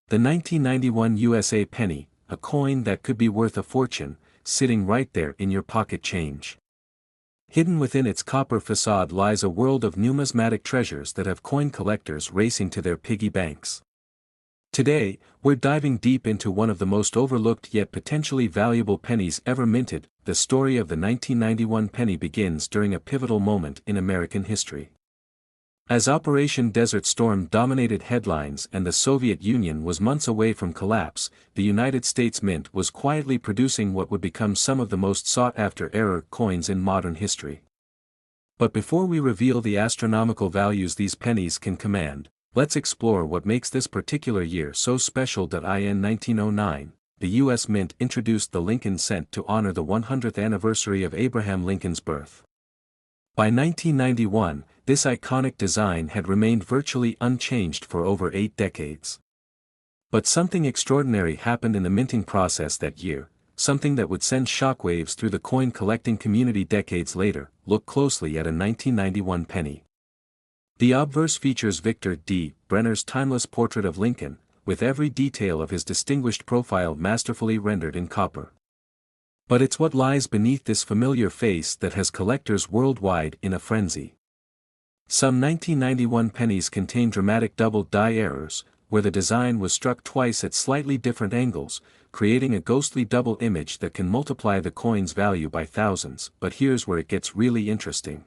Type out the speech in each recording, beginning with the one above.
The 1991 USA penny, a coin that could be worth a fortune, sitting right there in your pocket change. Hidden within its copper facade lies a world of numismatic treasures that have coin collectors racing to their piggy banks. Today, we're diving deep into one of the most overlooked yet potentially valuable pennies ever minted. The story of the 1991 penny begins during a pivotal moment in American history. As Operation Desert Storm dominated headlines and the Soviet Union was months away from collapse, the United States Mint was quietly producing what would become some of the most sought-after error coins in modern history. But before we reveal the astronomical values these pennies can command, let's explore what makes this particular year so special. In 1909, the U.S. Mint introduced the Lincoln cent to honor the 100th anniversary of Abraham Lincoln's birth. By 1991, this iconic design had remained virtually unchanged for over 8 decades. But something extraordinary happened in the minting process that year, something that would send shockwaves through the coin collecting community decades later. Look closely at a 1991 penny. The obverse features Victor D. Brenner's timeless portrait of Lincoln, with every detail of his distinguished profile masterfully rendered in copper. But it's what lies beneath this familiar face that has collectors worldwide in a frenzy. Some 1991 pennies contain dramatic double die errors, where the design was struck twice at slightly different angles, creating a ghostly double image that can multiply the coin's value by thousands. But here's where it gets really interesting.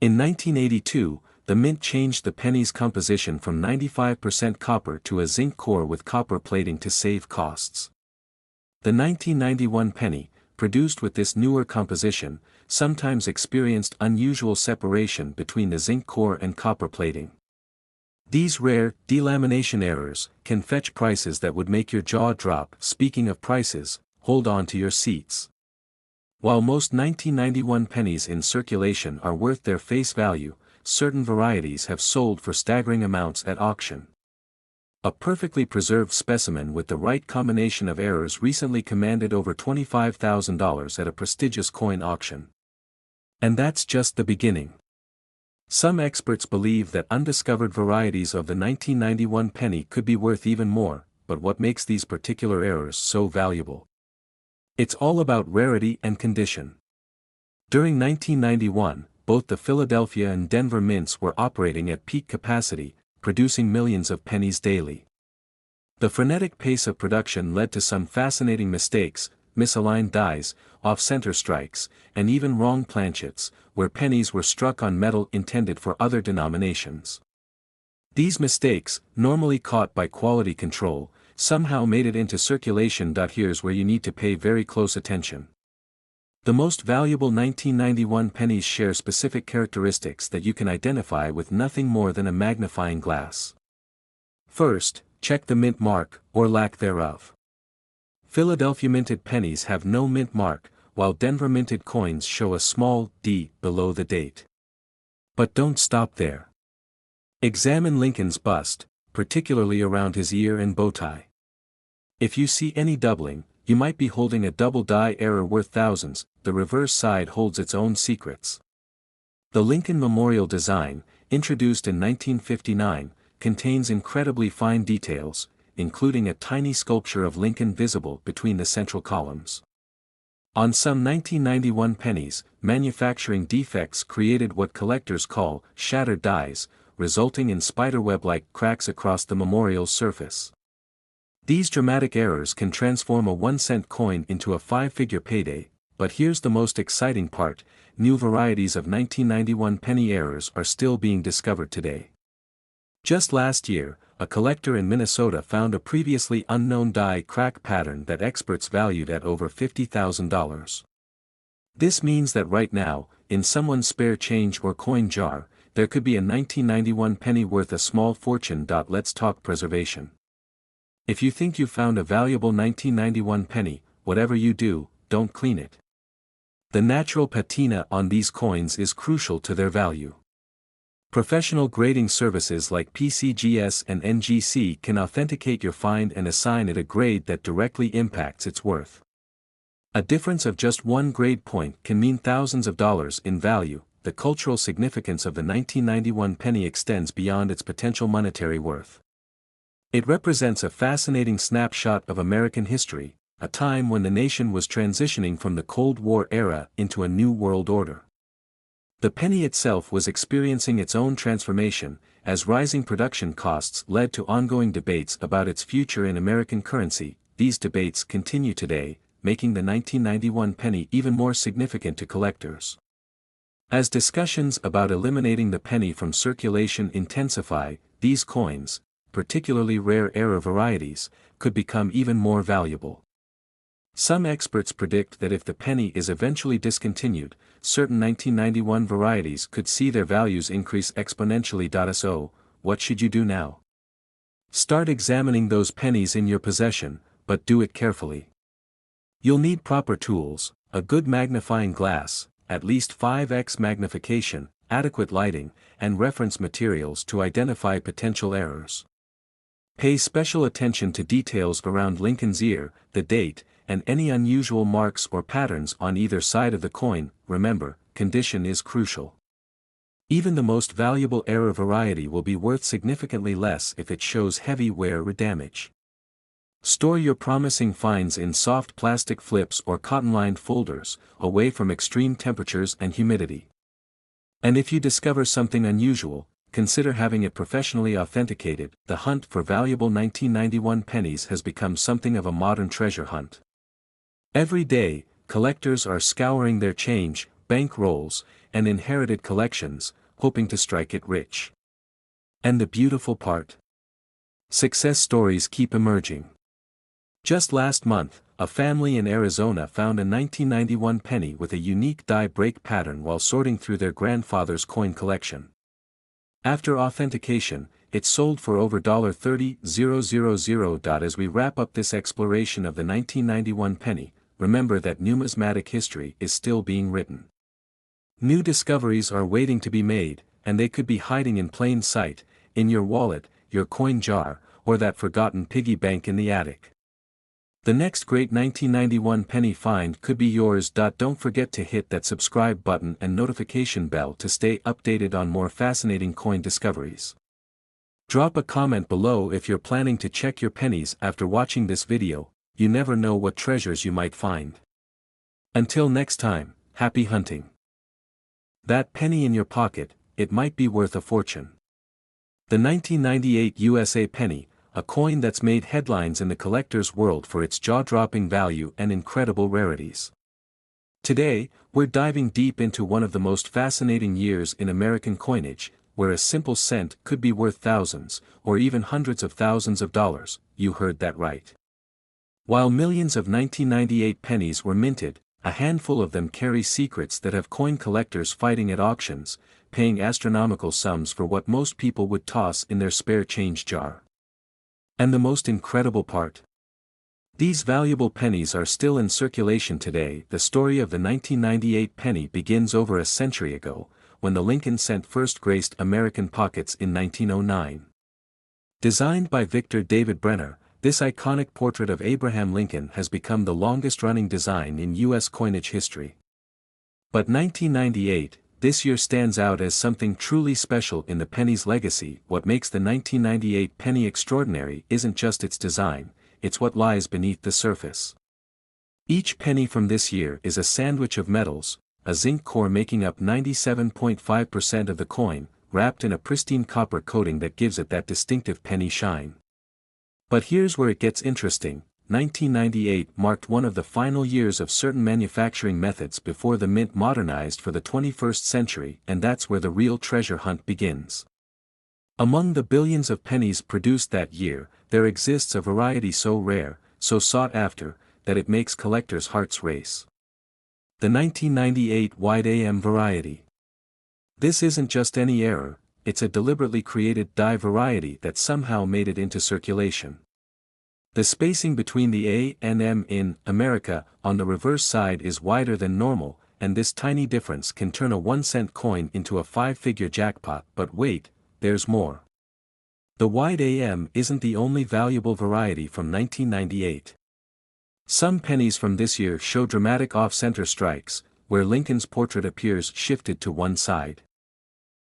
In 1982, the Mint changed the penny's composition from 95% copper to a zinc core with copper plating to save costs. The 1991 penny, produced with this newer composition, sometimes experienced unusual separation between the zinc core and copper plating. These rare delamination errors can fetch prices that would make your jaw drop. Speaking of prices, hold on to your seats. While most 1991 pennies in circulation are worth their face value, certain varieties have sold for staggering amounts at auction. A perfectly preserved specimen with the right combination of errors recently commanded over $25,000 at a prestigious coin auction. And that's just the beginning. Some experts believe that undiscovered varieties of the 1991 penny could be worth even more. But what makes these particular errors so valuable? It's all about rarity and condition. During 1991, both the Philadelphia and Denver mints were operating at peak capacity, producing millions of pennies daily. The frenetic pace of production led to some fascinating mistakes, misaligned dies, off-center strikes, and even wrong planchets, where pennies were struck on metal intended for other denominations. These mistakes, normally caught by quality control, somehow made it into circulation. Here's where you need to pay very close attention. The most valuable 1991 pennies share specific characteristics that you can identify with nothing more than a magnifying glass. First, check the mint mark, or lack thereof. Philadelphia minted pennies have no mint mark, while Denver minted coins show a small D below the date. But don't stop there. Examine Lincoln's bust, particularly around his ear and bow tie. If you see any doubling, you might be holding a double die error worth thousands. The reverse side holds its own secrets. The Lincoln Memorial design, introduced in 1959, contains incredibly fine details, including a tiny sculpture of Lincoln visible between the central columns. On some 1991 pennies, manufacturing defects created what collectors call shattered dies, resulting in spiderweb-like cracks across the memorial's surface. These dramatic errors can transform a 1-cent coin into a 5-figure payday. But here's the most exciting part: new varieties of 1991 penny errors are still being discovered today. Just last year, a collector in Minnesota found a previously unknown die crack pattern that experts valued at over $50,000. This means that right now, in someone's spare change or coin jar, there could be a 1991 penny worth a small fortune. Let's talk preservation. If you think you found a valuable 1991 penny, whatever you do, don't clean it. The natural patina on these coins is crucial to their value. Professional grading services like PCGS and NGC can authenticate your find and assign it a grade that directly impacts its worth. A difference of just one grade point can mean thousands of dollars in value. The cultural significance of the 1991 penny extends beyond its potential monetary worth. It represents a fascinating snapshot of American history, a time when the nation was transitioning from the Cold War era into a new world order. The penny itself was experiencing its own transformation, as rising production costs led to ongoing debates about its future in American currency. These debates continue today, making the 1991 penny even more significant to collectors. As discussions about eliminating the penny from circulation intensify, these coins, particularly rare era varieties, could become even more valuable. Some experts predict that if the penny is eventually discontinued, certain 1991 varieties could see their values increase exponentially. So, what should you do now? Start examining those pennies in your possession, but do it carefully. You'll need proper tools, a good magnifying glass, at least 5x magnification, adequate lighting, and reference materials to identify potential errors. Pay special attention to details around Lincoln's ear, the date, and any unusual marks or patterns on either side of the coin. Remember, condition is crucial. Even the most valuable era variety will be worth significantly less if it shows heavy wear or damage. Store your promising finds in soft plastic flips or cotton-lined folders, away from extreme temperatures and humidity. And if you discover something unusual, consider having it professionally authenticated. The hunt for valuable 1991 pennies has become something of a modern treasure hunt. Every day, collectors are scouring their change, bank rolls, and inherited collections, hoping to strike it rich. And the beautiful part? Success stories keep emerging. Just last month, a family in Arizona found a 1991 penny with a unique die break pattern while sorting through their grandfather's coin collection. After authentication, it sold for over $30,000. As we wrap up this exploration of the 1991 penny, remember that numismatic history is still being written. New discoveries are waiting to be made, and they could be hiding in plain sight, in your wallet, your coin jar, or that forgotten piggy bank in the attic. The next great 1991 penny find could be yours. Don't forget to hit that subscribe button and notification bell to stay updated on more fascinating coin discoveries. Drop a comment below if you're planning to check your pennies after watching this video. You never know what treasures you might find. Until next time, happy hunting. That penny in your pocket, it might be worth a fortune. The 1998 USA penny, a coin that's made headlines in the collector's world for its jaw-dropping value and incredible rarities. Today, we're diving deep into one of the most fascinating years in American coinage, where a simple cent could be worth thousands, or even hundreds of thousands of dollars. You heard that right. While millions of 1998 pennies were minted, a handful of them carry secrets that have coin collectors fighting at auctions, paying astronomical sums for what most people would toss in their spare change jar. And the most incredible part? These valuable pennies are still in circulation today. The story of the 1998 penny begins over a century ago, when the Lincoln cent first graced American pockets in 1909. Designed by Victor David Brenner, this iconic portrait of Abraham Lincoln has become the longest-running design in U.S. coinage history. But 1998, this year stands out as something truly special in the penny's legacy. What makes the 1998 penny extraordinary isn't just its design, it's what lies beneath the surface. Each penny from this year is a sandwich of metals, a zinc core making up 97.5% of the coin, wrapped in a pristine copper coating that gives it that distinctive penny shine. But here's where it gets interesting. 1998 marked one of the final years of certain manufacturing methods before the mint modernized for the 21st century, and that's where the real treasure hunt begins. Among the billions of pennies produced that year, there exists a variety so rare, so sought after, that it makes collectors' hearts race. The 1998 wide AM variety. This isn't just any error, it's a deliberately created die variety that somehow made it into circulation. The spacing between the A and M in America on the reverse side is wider than normal, and this tiny difference can turn a 1-cent coin into a 5-figure jackpot. But wait, there's more. The wide AM isn't the only valuable variety from 1998. Some pennies from this year show dramatic off-center strikes, where Lincoln's portrait appears shifted to one side.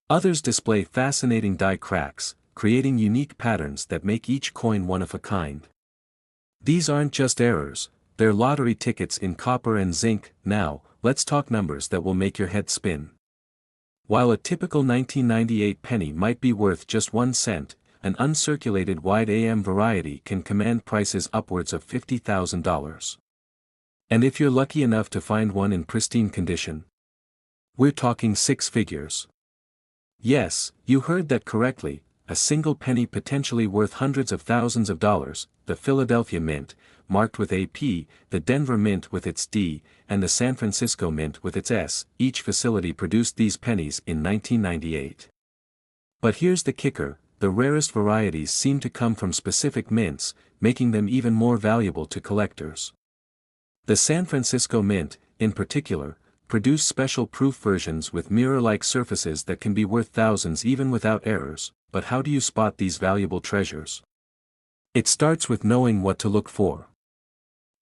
Others display fascinating die cracks, creating unique patterns that make each coin one of a kind. These aren't just errors, they're lottery tickets in copper and zinc. Now, let's talk numbers that will make your head spin. While a typical 1998 penny might be worth just 1 cent, an uncirculated wide AM variety can command prices upwards of $50,000. And if you're lucky enough to find one in pristine condition, we're talking 6 figures. Yes, you heard that correctly, a single penny potentially worth hundreds of thousands of dollars, the Philadelphia Mint, marked with AP, the Denver Mint with its D, and the San Francisco Mint with its S, each facility produced these pennies in 1998. But here's the kicker, the rarest varieties seem to come from specific mints, making them even more valuable to collectors. The San Francisco Mint, in particular, produced special proof versions with mirror-like surfaces that can be worth thousands even without errors. But how do you spot these valuable treasures? It starts with knowing what to look for.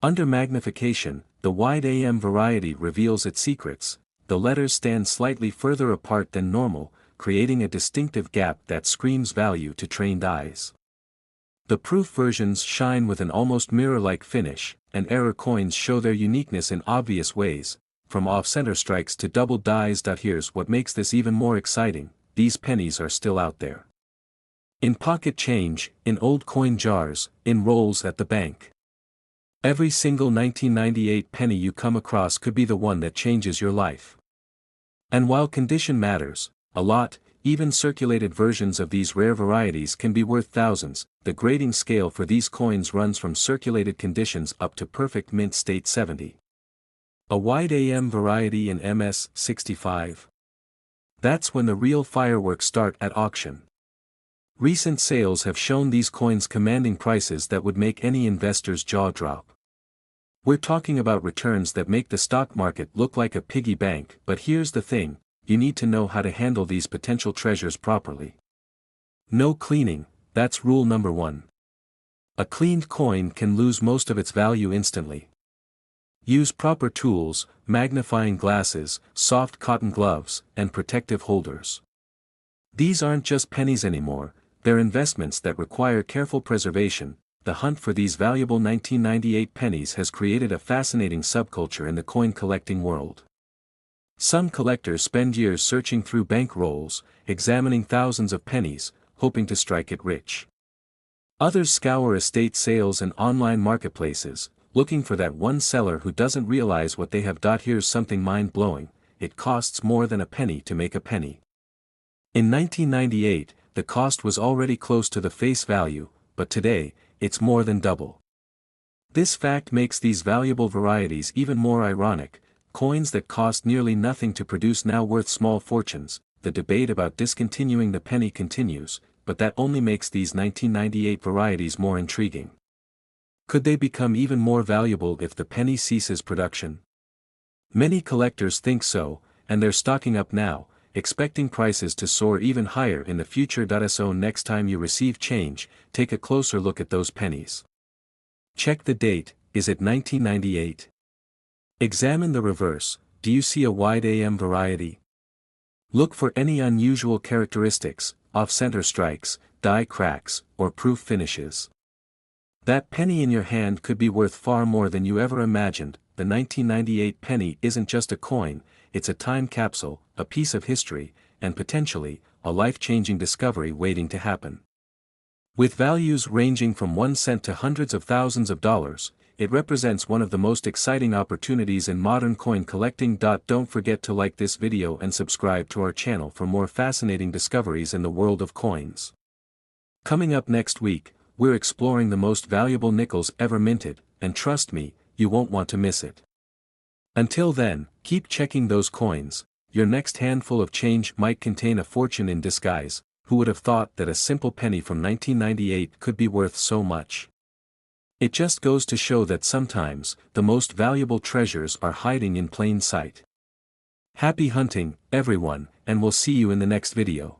Under magnification, the wide AM variety reveals its secrets. The letters stand slightly further apart than normal, creating a distinctive gap that screams value to trained eyes. The proof versions shine with an almost mirror-like finish, and error coins show their uniqueness in obvious ways, from off-center strikes to double dies. Here's what makes this even more exciting, these pennies are still out there. In pocket change, in old coin jars, in rolls at the bank. Every single 1998 penny you come across could be the one that changes your life. And while condition matters a lot, even circulated versions of these rare varieties can be worth thousands. The grading scale for these coins runs from circulated conditions up to perfect mint state 70. A wide AM variety in MS 65. That's when the real fireworks start at auction. Recent sales have shown these coins commanding prices that would make any investor's jaw drop. We're talking about returns that make the stock market look like a piggy bank. But here's the thing, you need to know how to handle these potential treasures properly. No cleaning, that's rule number 1. A cleaned coin can lose most of its value instantly. Use proper tools, magnifying glasses, soft cotton gloves, and protective holders. These aren't just pennies anymore, they're investments that require careful preservation. The hunt for these valuable 1998 pennies has created a fascinating subculture in the coin collecting world. Some collectors spend years searching through bank rolls, examining thousands of pennies, hoping to strike it rich. Others scour estate sales and online marketplaces, looking for that one seller who doesn't realize what they have. Here's something mind-blowing, it costs more than a penny to make a penny. In 1998, the cost was already close to the face value, but today, it's more than double. This fact makes these valuable varieties even more ironic. Coins that cost nearly nothing to produce now worth small fortunes. The debate about discontinuing the penny continues, but that only makes these 1998 varieties more intriguing. Could they become even more valuable if the penny ceases production? Many collectors think so, and they're stocking up now, expecting prices to soar even higher in the future. So next time you receive change, take a closer look at those pennies. Check the date, is it 1998? Examine the reverse, do you see a wide AM variety? Look for any unusual characteristics, off-center strikes, die cracks, or proof finishes. That penny in your hand could be worth far more than you ever imagined. The 1998 penny isn't just a coin, it's a time capsule, a piece of history, and potentially, a life-changing discovery waiting to happen. With values ranging from 1 cent to hundreds of thousands of dollars, it represents one of the most exciting opportunities in modern coin collecting. Don't forget to like this video and subscribe to our channel for more fascinating discoveries in the world of coins. Coming up next week, we're exploring the most valuable nickels ever minted, and trust me, you won't want to miss it. Until then, keep checking those coins, your next handful of change might contain a fortune in disguise. Who would have thought that a simple penny from 1998 could be worth so much? It just goes to show that sometimes, the most valuable treasures are hiding in plain sight. Happy hunting, everyone, and we'll see you in the next video.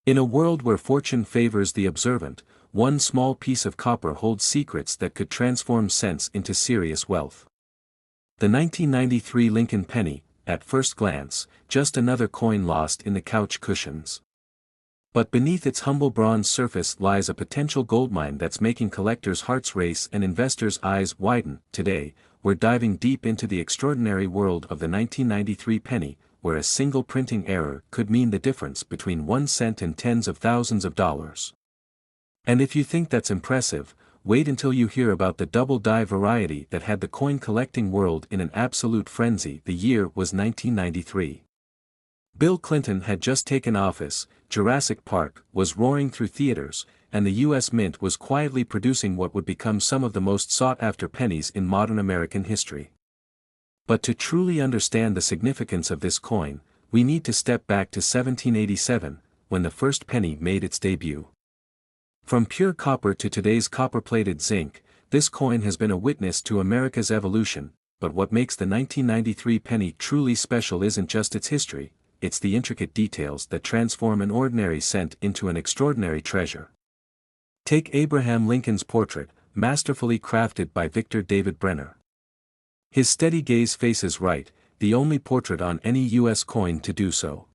In a world where fortune favors the observant, one small piece of copper holds secrets that could transform cents into serious wealth. The 1993 Lincoln penny, at first glance, just another coin lost in the couch cushions. But beneath its humble bronze surface lies a potential goldmine that's making collectors' hearts race and investors' eyes widen. Today, we're diving deep into the extraordinary world of the 1993 penny, where a single printing error could mean the difference between 1 cent and tens of thousands of dollars. And if you think that's impressive, wait until you hear about the double die variety that had the coin collecting world in an absolute frenzy. The year was 1993. Bill Clinton had just taken office, Jurassic Park was roaring through theaters, and the U.S. Mint was quietly producing what would become some of the most sought-after pennies in modern American history. But to truly understand the significance of this coin, we need to step back to 1787, when the first penny made its debut. From pure copper to today's copper-plated zinc, this coin has been a witness to America's evolution, but what makes the 1993 penny truly special isn't just its history, it's the intricate details that transform an ordinary cent into an extraordinary treasure. Take Abraham Lincoln's portrait, masterfully crafted by Victor David Brenner. His steady gaze faces right, the only portrait on any U.S. coin to do so.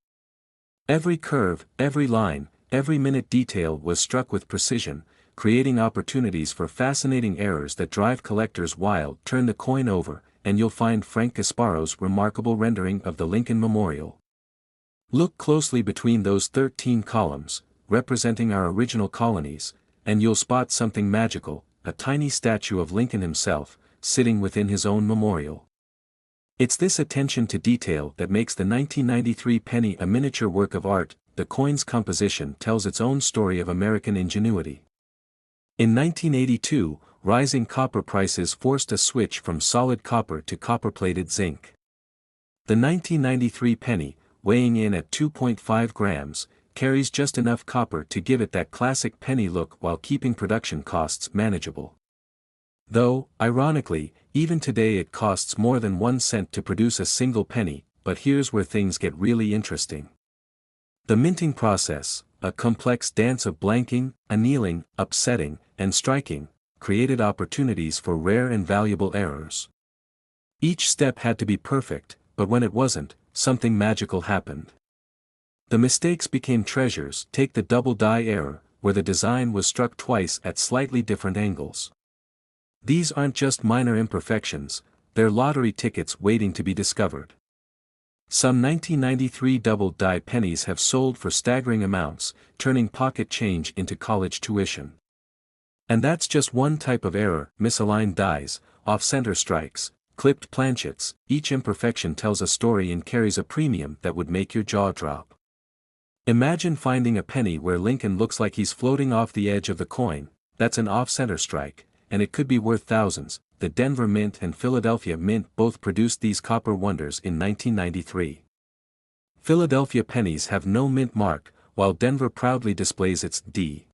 Every curve, every line, every minute detail was struck with precision, creating opportunities for fascinating errors that drive collectors wild. Turn the coin over, and you'll find Frank Gasparo's remarkable rendering of the Lincoln Memorial. Look closely between those 13 columns, representing our original colonies, and you'll spot something magical, a tiny statue of Lincoln himself, sitting within his own memorial. It's this attention to detail that makes the 1993 penny a miniature work of art. The coin's composition tells its own story of American ingenuity. In 1982, rising copper prices forced a switch from solid copper to copper-plated zinc. The 1993 penny, weighing in at 2.5 grams, carries just enough copper to give it that classic penny look while keeping production costs manageable. Though, ironically, even today it costs more than 1 cent to produce a single penny, but here's where things get really interesting. The minting process, a complex dance of blanking, annealing, upsetting, and striking, created opportunities for rare and valuable errors. Each step had to be perfect, but when it wasn't, something magical happened. The mistakes became treasures. Take the double die error, where the design was struck twice at slightly different angles. These aren't just minor imperfections, they're lottery tickets waiting to be discovered. Some 1993 double die pennies have sold for staggering amounts, turning pocket change into college tuition. And that's just one type of error: misaligned dies, off-center strikes, clipped planchets. Each imperfection tells a story and carries a premium that would make your jaw drop. Imagine finding a penny where Lincoln looks like he's floating off the edge of the coin. That's an off-center strike, and it could be worth thousands. The Denver Mint and Philadelphia Mint both produced these copper wonders in 1993. Philadelphia pennies have no mint mark, while Denver proudly displays its D.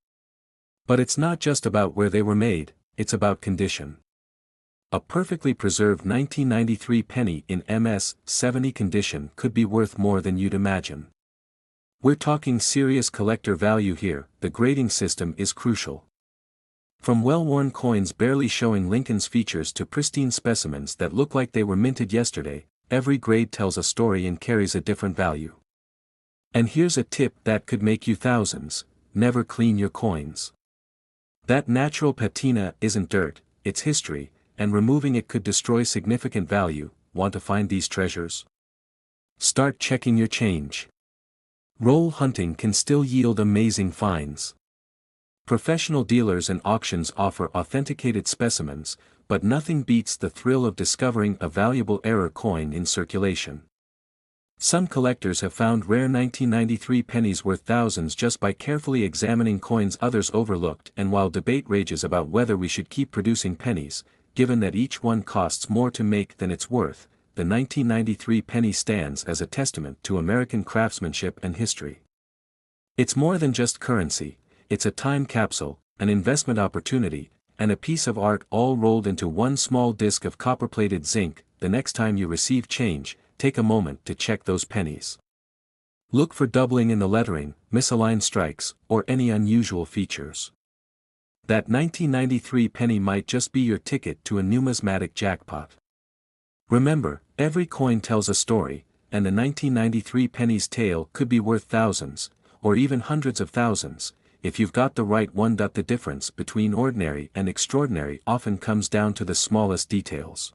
But it's not just about where they were made, it's about condition. A perfectly preserved 1993 penny in MS 70 condition could be worth more than you'd imagine. We're talking serious collector value here. The grading system is crucial. From well-worn coins barely showing Lincoln's features to pristine specimens that look like they were minted yesterday, every grade tells a story and carries a different value. And here's a tip that could make you thousands: never clean your coins. That natural patina isn't dirt, it's history, and removing it could destroy significant value. Want to find these treasures? Start checking your change. Roll hunting can still yield amazing finds. Professional dealers and auctions offer authenticated specimens, but nothing beats the thrill of discovering a valuable error coin in circulation. Some collectors have found rare 1993 pennies worth thousands just by carefully examining coins others overlooked. And while debate rages about whether we should keep producing pennies, given that each one costs more to make than it's worth, the 1993 penny stands as a testament to American craftsmanship and history. It's more than just currency, it's a time capsule, an investment opportunity, and a piece of art all rolled into one small disc of copper-plated zinc. The next time you receive change, take a moment to check those pennies. Look for doubling in the lettering, misaligned strikes, or any unusual features. That 1993 penny might just be your ticket to a numismatic jackpot. Remember, every coin tells a story, and the 1993 penny's tale could be worth thousands, or even hundreds of thousands, if you've got the right one. The difference between ordinary and extraordinary often comes down to the smallest details.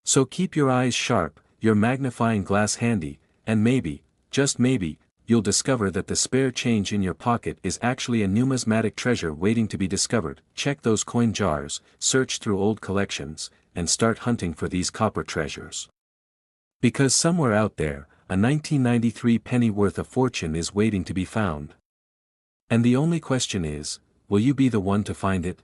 So keep your eyes sharp, your magnifying glass handy, and maybe, just maybe, you'll discover that the spare change in your pocket is actually a numismatic treasure waiting to be discovered. Check those coin jars, search through old collections, and start hunting for these copper treasures. Because somewhere out there, a 1993 penny worth of fortune is waiting to be found. And the only question is, will you be the one to find it?